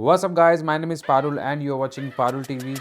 What's up guys, my name is Parul and you're watching Parul TV.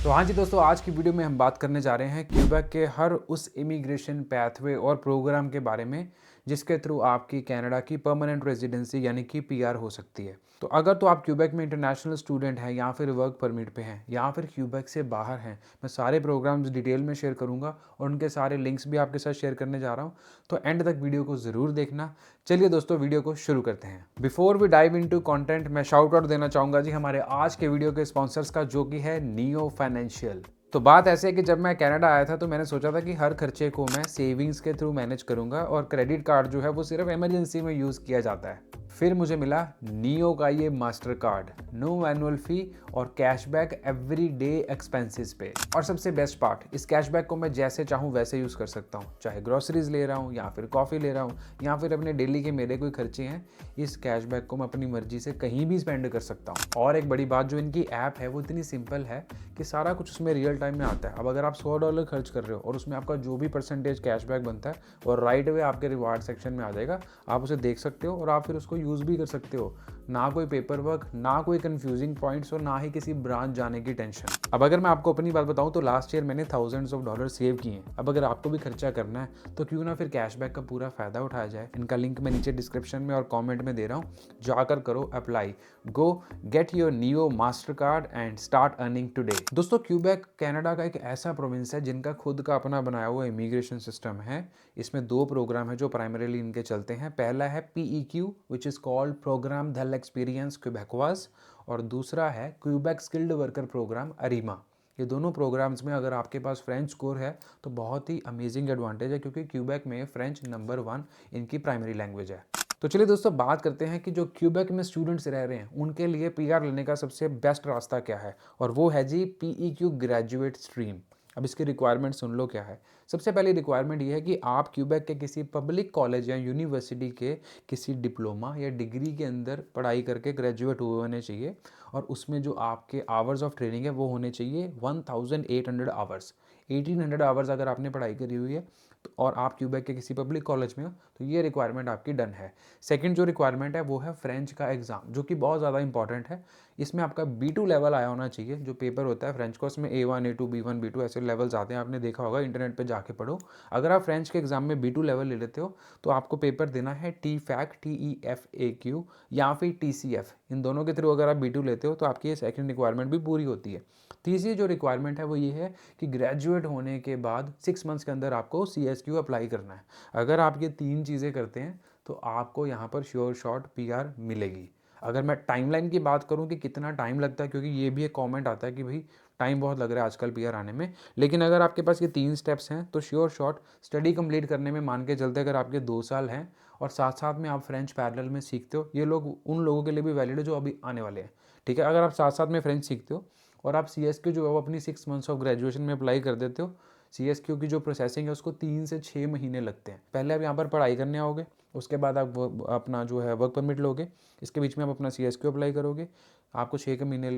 तो हाँ जी दोस्तों, आज की वीडियो में हम बात करने जा रहे हैं क्यूबेक के हर उस इमिग्रेशन पैथवे और प्रोग्राम के बारे में जिसके थ्रू आपकी कनाडा की परमानेंट रेजिडेंसी यानी कि पीआर हो सकती है। तो अगर तो आप क्यूबेक में इंटरनेशनल स्टूडेंट हैं या फिर वर्क परमिट पे हैं या फिर क्यूबेक से बाहर हैं, मैं सारे प्रोग्राम्स डिटेल में शेयर करूंगा और उनके सारे लिंक्स भी आपके साथ शेयर करने जा रहा हूं, तो एंड तक वीडियो को ज़रूर देखना। चलिए दोस्तों, वीडियो को शुरू करते हैं। Before we dive into content, मैं शाउट आउट देना चाहूँगा जी हमारे आज के वीडियो के स्पॉन्सर्स का, जो कि है नियो फाइनेंशियल। तो बात ऐसे है कि जब मैं कनाडा आया था तो मैंने सोचा था कि हर खर्चे को मैं सेविंग्स के थ्रू मैनेज करूंगा और क्रेडिट कार्ड जो है वो सिर्फ इमरजेंसी में यूज़ किया जाता है। फिर मुझे मिला नियो का ये Mastercard, no annual fee और कैशबैक एवरी डे एक्सपेंसेस पे। और सबसे बेस्ट पार्ट, इस कैशबैक को मैं जैसे चाहूँ वैसे यूज़ कर सकता हूँ, चाहे ग्रोसरीज ले रहा हूँ या फिर कॉफ़ी ले रहा हूँ या फिर अपने डेली के मेरे कोई खर्चे हैं, इस कैशबैक को मैं अपनी मर्जी से कहीं भी स्पेंड कर सकता हूँ। और एक बड़ी बात, जो इनकी ऐप है वो इतनी सिंपल है कि सारा कुछ उसमें रियल टाइम में आता है। अब अगर आप $100 खर्च कर रहे हो और उसमें आपका जो भी परसेंटेज कैशबैक बनता है और राइट वे आपके रिवार्ड सेक्शन में आ जाएगा, आप उसे देख सकते हो और आप फिर उसको यूज़ भी कर सकते हो। ना कोई पेपर वर्क, ना कोई कंफ्यूजिंग पॉइंट्स और ना ही किसी ब्रांच जाने की टेंशन। अब अगर मैं आपको अपनी बात बताऊं तो लास्ट ईयर मैंने थाउजेंड्स ऑफ डॉलर सेव किए हैं। अब अगर आपको भी खर्चा करना है तो क्यों ना फिर कैशबैक का पूरा फायदा उठाया जाए। इनका लिंक मैं नीचे डिस्क्रिप्शन में और कॉमेंट में दे रहा हूँ, जाकर करो apply. Go get your neo master card and start earning today. दोस्तों, क्यूबेक कनाडा का एक ऐसा प्रोविंस है जिनका खुद का अपना बनाया हुआ इमिग्रेशन सिस्टम है। इसमें दो प्रोग्राम है जो प्राइमरीली इनके चलते हैं। पहला है PEQ which is called programme the experience क्यूबेकवास, और दूसरा है Quebec skilled worker programme Arrima. ये दोनों प्रोग्राम्स में अगर आपके पास फ्रेंच स्कोर है तो बहुत ही अमेजिंग एडवांटेज है, क्योंकि क्यूबेक में फ्रेंच नंबर 1 इनकी प्राइमरी लैंग्वेज है। तो चलिए दोस्तों, बात करते हैं कि जो क्यूबेक में स्टूडेंट्स रह रहे हैं उनके लिए पीआर लेने का सबसे बेस्ट रास्ता क्या है, और वो है जी PEQ ग्रेजुएट स्ट्रीम। अब इसकी रिक्वायरमेंट सुन लो क्या है। सबसे पहली रिक्वायरमेंट ये है कि आप क्यूबेक के किसी पब्लिक कॉलेज या यूनिवर्सिटी के किसी डिप्लोमा या डिग्री के अंदर पढ़ाई करके ग्रेजुएट हुए होने चाहिए, और उसमें जो आपके आवर्स ऑफ ट्रेनिंग है वो होने चाहिए 1800 आवर्स। 1800 आवर्स अगर आपने पढ़ाई करी हुई है तो और आप क्यूबेक के किसी पब्लिक कॉलेज में हो तो ये रिक्वायरमेंट आपकी डन है। सेकंड जो रिक्वायरमेंट है वो है फ्रेंच का एग्ज़ाम, जो कि बहुत ज़्यादा इंपॉर्टेंट है। इसमें आपका B2 लेवल आया होना चाहिए। जो पेपर होता है फ्रेंच का, उसमें A1 A2 B1 B2 ऐसे लेवल्स आते हैं, आपने देखा होगा, इंटरनेट पे जाके पढ़ो। अगर आप फ्रेंच के एग्ज़ाम में B2 लेवल ले लेते हो तो आपको पेपर देना है TFAC TEFAQ या फिर TCF। इन दोनों के थ्रू अगर आप B2 लेते हो तो आपकी ये सेकंड रिक्वायरमेंट भी पूरी होती है। तीसरी जो रिक्वायरमेंट है वो ये है कि ग्रेजुएट होने के बाद 6 मंथ्स के अंदर आपको CSQ अप्लाई करना है। अगर आप ये 3 चीज़ें करते हैं तो आपको यहाँ पर श्योर शॉट पीआर मिलेगी। अगर मैं टाइमलाइन की बात करूँ कि कितना टाइम लगता है, क्योंकि ये भी एक कमेंट आता है कि भाई टाइम बहुत लग रहा है आजकल पीआर आने में, लेकिन अगर आपके पास ये 3 स्टेप्स हैं तो श्योर शॉट स्टडी कंप्लीट करने में मान के चलते अगर आपके 2 साल हैं और साथ साथ में आप फ्रेंच पैरेलल में सीखते हो, ये लोग उन लोगों के लिए भी वैलिड है जो अभी आने वाले हैं। ठीक है, अगर आप साथ साथ में फ्रेंच सीखते हो और आप CSQ जो है वो अपनी 6 मंथ्स ऑफ ग्रेजुएशन में अप्लाई कर देते हो, CSQ की जो प्रोसेसिंग है उसको 3 से 6 महीने लगते हैं। पहले आप यहाँ पर पढ़ाई करने आओगे, उसके बाद आप अपना जो है वर्क परमिट लोगे, इसके बीच में आप अपना CSQ अप्लाई करोगे, आपको 6 के महीने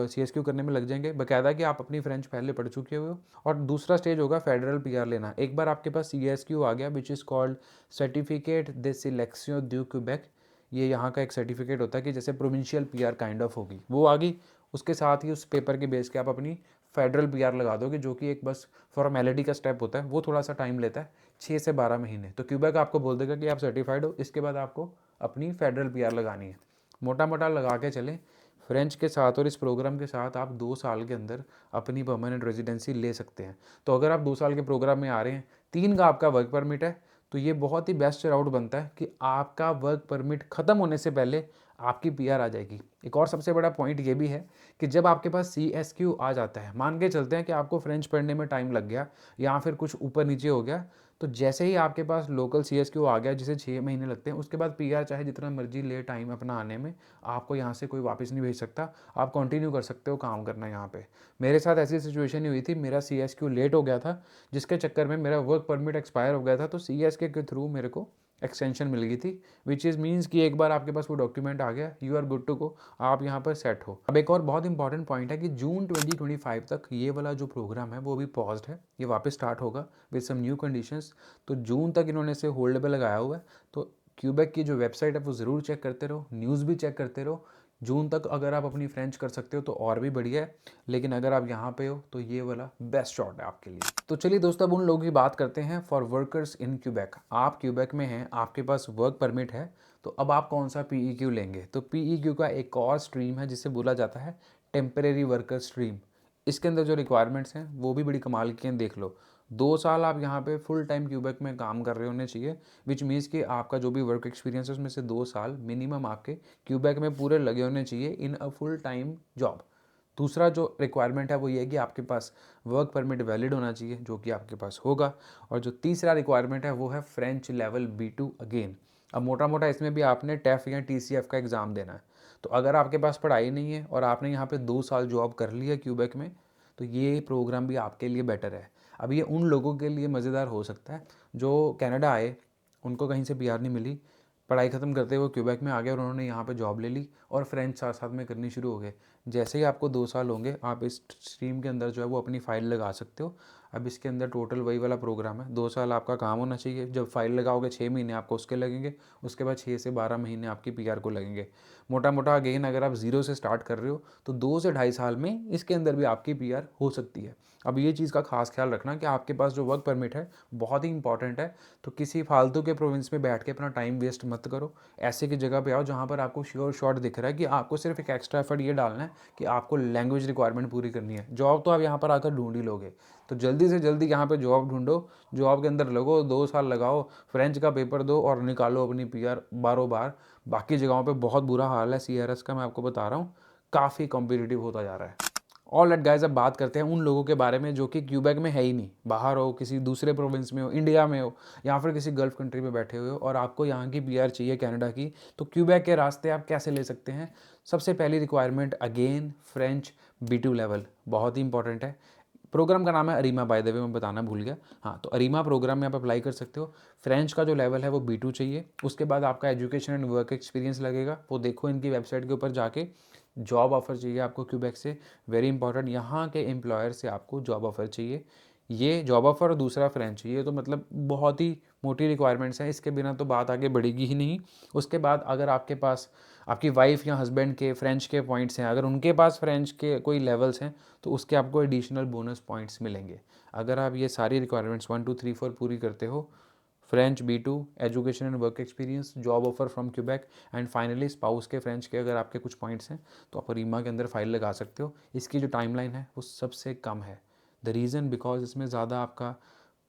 CSQ करने में लग जाएंगे, बकायदा कि आप अपनी फ्रेंच पहले पढ़ चुके हुए हो। और दूसरा स्टेज होगा फेडरल पीआर लेना। एक बार आपके पास CSQ आ गया विच is called certificate they selection due Quebec, ये यहाँ का एक सर्टिफिकेट होता है कि जैसे प्रोविंशियल पीआर काइंड ऑफ होगी, वो आ गई। उसके साथ ही उस पेपर के बेस के आप अपनी फेडरल पीआर लगा दोगे, जो कि एक बस फॉर्मेलिटी का स्टेप होता है, वो थोड़ा सा टाइम लेता है, 6 से 12 महीने। तो क्यूबेक आपको बोल देगा कि आप सर्टिफाइड हो, इसके बाद आपको अपनी फेडरल पीआर लगानी है। मोटा मोटा लगा के चलें, फ्रेंच के साथ और इस प्रोग्राम के साथ आप 2 साल के अंदर अपनी परमानेंट रेजिडेंसी ले सकते हैं। तो अगर आप 2 साल के प्रोग्राम में आ रहे हैं, 3 का आपका वर्क परमिट है, तो ये बहुत ही बेस्ट राउट बनता है कि आपका वर्क परमिट ख़त्म होने से पहले आपकी पीआर आ जाएगी। एक और सबसे बड़ा पॉइंट ये भी है कि जब आपके पास CSQ आ जाता है, मान के चलते हैं कि आपको फ्रेंच पढ़ने में टाइम लग गया या फिर कुछ ऊपर नीचे हो गया, तो जैसे ही आपके पास लोकल CSQ आ गया जिसे 6 महीने लगते हैं, उसके बाद पीआर चाहे जितना मर्जी ले टाइम अपना आने में, आपको यहाँ से कोई वापस नहीं भेज सकता। आप कंटिन्यू कर सकते हो काम करना यहाँ पे। मेरे साथ ऐसी सिचुएशन ही हुई थी, मेरा CSQ लेट हो गया था, जिसके चक्कर में मेरा वर्क परमिट एक्सपायर हो गया था, तो CSQ के थ्रू मेरे को एक्सटेंशन मिल गई थी, विच इज़ मीन्स कि एक बार आपके पास वो डॉक्यूमेंट आ गया, you are good to go, आप यहाँ पर सेट हो। अब एक और बहुत इंपॉर्टेंट पॉइंट है कि जून 2025 तक ये वाला जो प्रोग्राम है वो भी पॉज्ड है, ये वापस स्टार्ट होगा विद सम न्यू कंडीशंस। तो जून तक इन्होंने इसे होल्ड पे लगाया हुआ है। तो क्यूबेक की जो वेबसाइट है वो ज़रूर चेक करते रहो, न्यूज़ भी चेक करते रहो। जून तक अगर आप अपनी फ्रेंच कर सकते हो तो और भी बढ़िया है, लेकिन अगर आप यहाँ पे हो तो ये वाला बेस्ट शॉट है आपके लिए। तो चलिए दोस्तों, अब उन लोगों की बात करते हैं फॉर वर्कर्स इन क्यूबेक। आप क्यूबेक में हैं, आपके पास वर्क परमिट है, तो अब आप कौन सा PEQ लेंगे? तो PEQ का एक और स्ट्रीम है जिसे बोला जाता है टेम्परेरी वर्कर स्ट्रीम। इसके अंदर जो रिक्वायरमेंट्स हैं वो भी बड़ी कमाल की हैं, देख लो। 2 साल आप यहाँ पे फुल टाइम क्यूबेक में काम कर रहे होने चाहिए, विच मीन्स कि आपका जो भी वर्क एक्सपीरियंस है उसमें से 2 साल मिनिमम आपके क्यूबेक में पूरे लगे होने चाहिए इन अ फुल टाइम जॉब। दूसरा जो रिक्वायरमेंट है वो ये है कि आपके पास वर्क परमिट वैलिड होना चाहिए, जो कि आपके पास होगा। और जो तीसरा रिक्वायरमेंट है वो है फ्रेंच लेवल B2 अगेन। अब मोटा मोटा इसमें भी आपने टेफ या TCF का एग्ज़ाम देना है। तो अगर आपके पास पढ़ाई नहीं है और आपने यहाँ पे 2 साल जॉब कर ली है क्यूबेक में, तो ये प्रोग्राम भी आपके लिए बेटर है। अब ये उन लोगों के लिए मज़ेदार हो सकता है जो कनाडा आए, उनको कहीं से PR नहीं मिली, पढ़ाई ख़त्म करते हुए क्यूबेक में आ गए और उन्होंने यहाँ पे जॉब ले ली और फ्रेंच साथ साथ में करनी शुरू हो गए। जैसे ही आपको 2 साल होंगे, आप इस स्ट्रीम के अंदर जो है वो अपनी फ़ाइल लगा सकते हो। अब इसके अंदर टोटल वही वाला प्रोग्राम है, 2 साल आपका काम होना चाहिए। जब फाइल लगाओगे 6 महीने आपको उसके लगेंगे, उसके बाद 6 से 12 महीने आपकी PR को लगेंगे। मोटा मोटा अगेन अगर आप ज़ीरो से स्टार्ट कर रहे हो तो 2 से ढाई साल में इसके अंदर भी आपकी PR हो सकती है। अब ये चीज़ का खास ख्याल रखना कि आपके पास जो वर्क परमिट है बहुत ही इंपॉर्टेंट है। तो किसी फालतू के प्रोविंस में बैठ के अपना टाइम वेस्ट मत करो। ऐसे की जगह पे आओ जहाँ पर आपको श्योर शॉट दिख रहा है कि आपको सिर्फ एक एक्स्ट्रा एफर्ट ये डालना है कि आपको लैंग्वेज रिक्वायरमेंट पूरी करनी है। जॉब तो आप यहाँ पर आकर ढूंढ ही लोगे, तो जल्दी से जल्दी यहाँ पे जॉब ढूंढो, जॉब के अंदर लगो, 2 साल लगाओ, फ्रेंच का पेपर दो और निकालो अपनी PR बारों बार। बाकी जगहों पे बहुत बुरा हाल है CRS का, मैं आपको बता रहा हूँ, काफ़ी कॉम्पिटिटिव होता जा रहा है। ऑल एट गाइज, अब बात करते हैं उन लोगों के बारे में जो कि क्यूबेक में है ही नहीं, बाहर हो, किसी दूसरे प्रोविंस में हो, इंडिया में हो या फिर किसी गल्फ कंट्री में बैठे हुए हो और आपको यहाँ की PR चाहिए कनाडा की। तो क्यूबेक के रास्ते आप कैसे ले सकते हैं? सबसे पहली requirement again French B2 level, बहुत ही इंपॉर्टेंट है। प्रोग्राम का नाम है अरीमा, बाय द वे मैं बताना भूल गया। हाँ, तो अरीमा प्रोग्राम में आप अप्लाई कर सकते हो। फ्रेंच का जो लेवल है वो B2 चाहिए। उसके बाद आपका एजुकेशन एंड वर्क एक्सपीरियंस लगेगा, वो देखो इनकी वेबसाइट के ऊपर जाके। जॉब ऑफ़र चाहिए आपको क्यूबेक से, वेरी इंपॉर्टेंट, यहाँ के एम्प्लॉयर से आपको जॉब ऑफ़र चाहिए। ये जॉब ऑफ़र और दूसरा फ्रेंच, ये तो मतलब बहुत ही मोटी रिक्वायरमेंट्स हैं, इसके बिना तो बात आगे बढ़ेगी ही नहीं। उसके बाद अगर आपके पास आपकी वाइफ या हस्बैंड के फ्रेंच के पॉइंट्स हैं, अगर उनके पास फ्रेंच के कोई लेवल्स हैं तो उसके आपको एडिशनल बोनस पॉइंट्स मिलेंगे। अगर आप ये सारी रिक्वायरमेंट्स 1 2 3 4 पूरी करते हो, French B2, education and work experience, job offer from Quebec and finally spouse के फ्रेंच के अगर आपके कुछ पॉइंट्स हैं तो आप रीमा के अंदर फाइल लगा सकते हो। इसकी जो टाइमलाइन है वो सबसे कम है। द रीज़न बिकॉज इसमें ज़्यादा आपका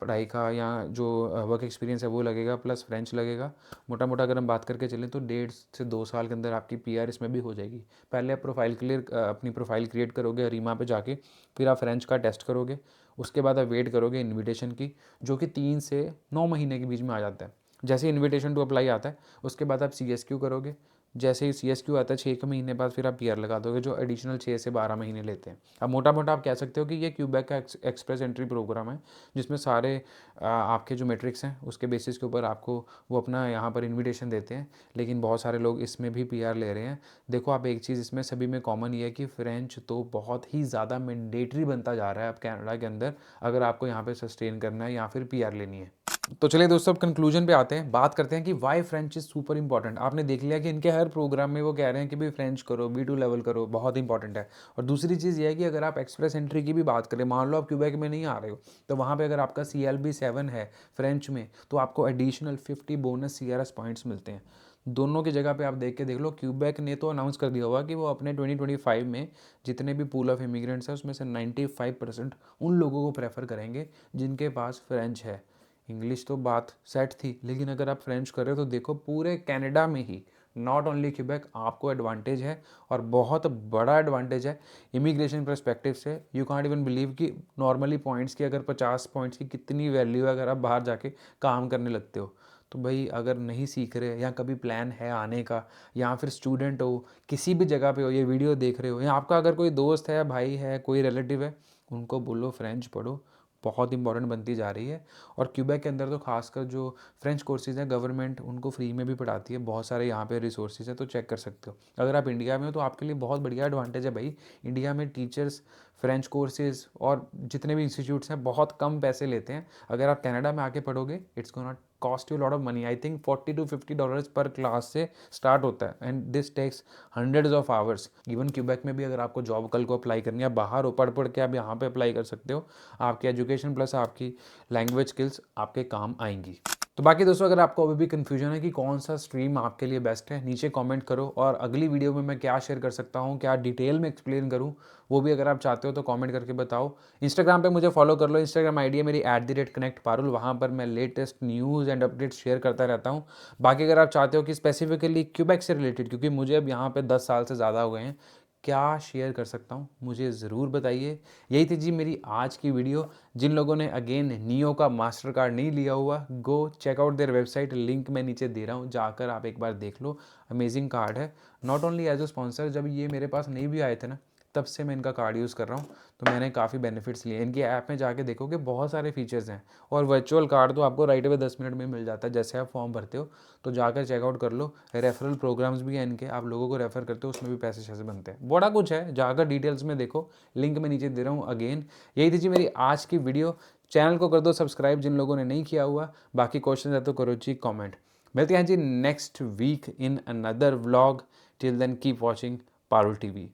पढ़ाई का या जो वर्क एक्सपीरियंस है वो लगेगा, प्लस फ्रेंच लगेगा। मोटा मोटा अगर हम बात करके चलें तो 1.5 से 2 साल के अंदर आपकी PR इसमें भी हो जाएगी। पहले आप अपनी प्रोफाइल क्रिएट करोगे रीमा पे जाके, फिर आप फ्रेंच का टेस्ट करोगे, उसके बाद आप वेट करोगे इनविटेशन की, जो कि 3 से 9 महीने के बीच में आ जाता है। जैसे इनविटेशन टू अप्लाई आता है उसके बाद आप CSQ करोगे, जैसे ही CSQ आता है 6 महीने बाद फिर आप PR लगा दोगे, जो एडिशनल 6 से 12 महीने लेते हैं। अब मोटा मोटा आप कह सकते हो कि ये क्यूबेक का एक्सप्रेस एंट्री प्रोग्राम है, जिसमें सारे आपके जो मेट्रिक्स हैं उसके बेसिस के ऊपर आपको वो अपना यहाँ पर इनविटेशन देते हैं। लेकिन बहुत सारे लोग इसमें भी PR ले रहे हैं। देखो, आप एक चीज़ इसमें सभी में कॉमन ये है कि फ्रेंच तो बहुत ही ज़्यादा मैंडेटरी बनता जा रहा है अब कनाडा के अंदर, अगर आपको यहाँ पे सस्टेन करना है या फिर PR लेनी है। तो चलिए दोस्तों, अब कंक्लूजन पे आते हैं, बात करते हैं कि why French is super important. आपने देख लिया कि इनके हर प्रोग्राम में वो कह रहे हैं कि भाई फ्रेंच करो, B2 लेवल करो, बहुत इंपॉर्टेंट है। और दूसरी चीज़ ये है कि अगर आप एक्सप्रेस एंट्री की भी बात करें, मान लो आप क्यूबेक में नहीं आ रहे हो, तो वहाँ पे अगर आपका CLB 7 है फ्रेंच में, तो आपको एडिशनल 50 बोनस CRS पॉइंट्स मिलते हैं। दोनों की जगह पे आप देख लो, क्यूबेक ने तो अनाउंस कर दिया होगा कि वो अपने 2025 में जितने भी पूल ऑफ इमिग्रेंट्स हैं उसमें से 95% उन लोगों को प्रेफर करेंगे जिनके पास फ्रेंच है। इंग्लिश तो बात सेट थी, लेकिन अगर आप फ्रेंच कर रहे हो तो देखो पूरे कनाडा में ही, नॉट ओनली क्यूबेक, आपको एडवांटेज है और बहुत बड़ा एडवांटेज है इमिग्रेशन पर्सपेक्टिव से। यू कांट इवन बिलीव कि नॉर्मली पॉइंट्स की, अगर 50 पॉइंट्स की कितनी वैल्यू है अगर आप बाहर जाके काम करने लगते हो। तो भाई अगर नहीं सीख रहे या कभी प्लान है आने का, या फिर स्टूडेंट हो, किसी भी जगह पे हो, ये वीडियो देख रहे हो, या आपका अगर कोई दोस्त है, भाई है, कोई रिलेटिव है, उनको बोलो फ्रेंच पढ़ो, बहुत इंपॉर्टेंट बनती जा रही है। और क्यूबेक के अंदर तो खासकर जो फ्रेंच कोर्सेज़ हैं गवर्नमेंट उनको फ्री में भी पढ़ाती है, बहुत सारे यहाँ पे रिसोर्सेज हैं, तो चेक कर सकते हो। अगर आप इंडिया में हो तो आपके लिए बहुत बढ़िया एडवांटेज है भाई, इंडिया में टीचर्स फ्रेंच कोर्सेज़ और जितने भी इंस्टीट्यूट्स हैं बहुत कम पैसे लेते हैं। अगर आप कनाडा में आके पढ़ोगे it's gonna cost you lot of money, I think $40 to $50 per class से स्टार्ट होता है, and this takes hundreds of hours. Even Quebec में भी अगर आपको जॉब कल को अप्लाई करनी है, बाहर हो पढ़ के आप यहाँ पे अप्लाई कर सकते हो, आपकी एजुकेशन प्लस आपकी लैंग्वेज स्किल्स आपके काम आएंगी। तो बाकी दोस्तों अगर आपको अभी भी कन्फ्यूजन है कि कौन सा स्ट्रीम आपके लिए बेस्ट है, नीचे कमेंट करो, और अगली वीडियो में मैं क्या शेयर कर सकता हूँ, क्या डिटेल में एक्सप्लेन करूँ, वो भी अगर आप चाहते हो तो कमेंट करके बताओ। इंस्टाग्राम पे मुझे फॉलो कर लो, इंस्टाग्राम आईडी है मेरी @connectparul, वहाँ पर मैं latest news and updates share करता रहता हूँ। बाकी अगर आप चाहते हो कि स्पेसिफिकली क्यूबेक से रिलेटेड, क्योंकि मुझे अब यहाँ पे 10 साल से ज़्यादा हो गए हैं, क्या शेयर कर सकता हूँ मुझे ज़रूर बताइए। यही थी जी मेरी आज की वीडियो। जिन लोगों ने अगेन नियो का मास्टर कार्ड नहीं लिया हुआ, go check out their website, link मैं नीचे दे रहा हूँ, जाकर आप एक बार देख लो। अमेजिंग कार्ड है, not only as a sponsor, जब ये मेरे पास नहीं भी आए थे ना तब से मैं इनका कार्ड यूज़ कर रहा हूँ, तो मैंने काफ़ी बेनिफिट्स लिए। इनकी ऐप में जाके देखोगे बहुत सारे फीचर्स हैं, और वर्चुअल कार्ड तो आपको राइट अवे 10 मिनट में मिल जाता है जैसे आप फॉर्म भरते हो, तो जाकर चेकआउट कर लो। रेफरल प्रोग्राम्स भी हैं इनके, आप लोगों को रेफर करते हो उसमें भी पैसे शैसे बनते हैं, बड़ा कुछ है, जाकर डिटेल्स में देखो, लिंक मैं नीचे दे रहा हूँ अगेन। यही थी जी मेरी आज की वीडियो। चैनल को कर दो सब्सक्राइब जिन लोगों ने नहीं किया हुआ, बाकी क्वेश्चन है तो करो जी कॉमेंट। मिलते हैं जी next week in another vlog. Till then keep watching Parul TV.